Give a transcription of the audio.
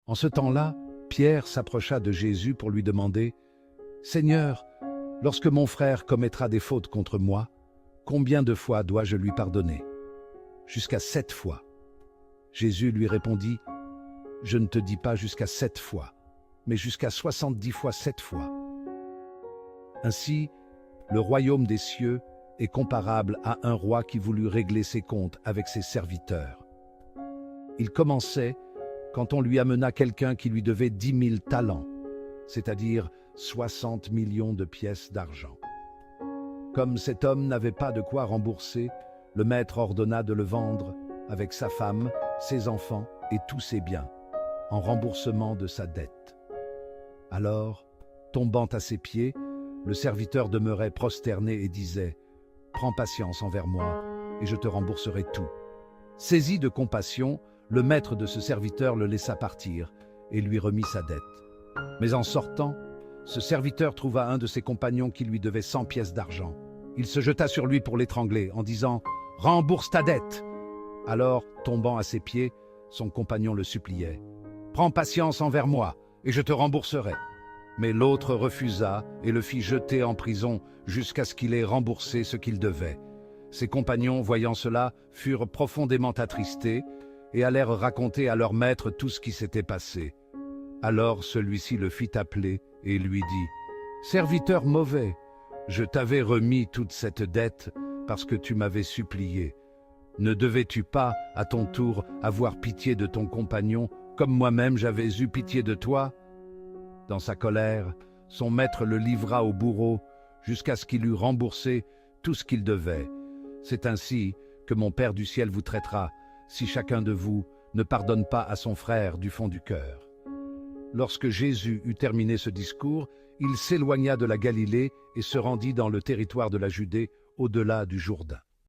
En ce temps-là, Pierre s'approcha de Jésus pour lui demander « Seigneur, lorsque mon frère commettra des fautes contre moi, combien de fois dois-je lui pardonner? Jusqu'à 7 fois. » Jésus lui répondit « Je ne te dis pas jusqu'à 7 fois, mais jusqu'à 70 fois 7 fois. » Ainsi, le royaume des cieux est comparable à un roi qui voulut régler ses comptes avec ses serviteurs. Il commençait quand on lui amena quelqu'un qui lui devait 10 000 talents, c'est-à-dire 60 millions de pièces d'argent. Comme cet homme n'avait pas de quoi rembourser, le maître ordonna de le vendre avec sa femme, ses enfants et tous ses biens, en remboursement de sa dette. Alors, tombant à ses pieds, le serviteur demeurait prosterné et disait « Prends patience envers moi, et je te rembourserai tout. » Saisi de compassion, le maître de ce serviteur le laissa partir et lui remit sa dette. Mais en sortant, ce serviteur trouva un de ses compagnons qui lui devait 100 pièces d'argent. Il se jeta sur lui pour l'étrangler en disant « Rembourse ta dette !» Alors, tombant à ses pieds, son compagnon le suppliait « Prends patience envers moi, et je te rembourserai. » Mais l'autre refusa et le fit jeter en prison jusqu'à ce qu'il ait remboursé ce qu'il devait. Ses compagnons, voyant cela, furent profondément attristés et allèrent raconter à leur maître tout ce qui s'était passé. Alors celui-ci le fit appeler et lui dit « Serviteur mauvais, je t'avais remis toute cette dette parce que tu m'avais supplié. Ne devais-tu pas, à ton tour, avoir pitié de ton compagnon, comme moi-même j'avais eu pitié de toi ?» Dans sa colère, son maître le livra au bourreau jusqu'à ce qu'il eût remboursé tout ce qu'il devait. C'est ainsi que mon Père du ciel vous traitera, si chacun de vous ne pardonne pas à son frère du fond du cœur. » Lorsque Jésus eut terminé ce discours, il s'éloigna de la Galilée et se rendit dans le territoire de la Judée, au-delà du Jourdain.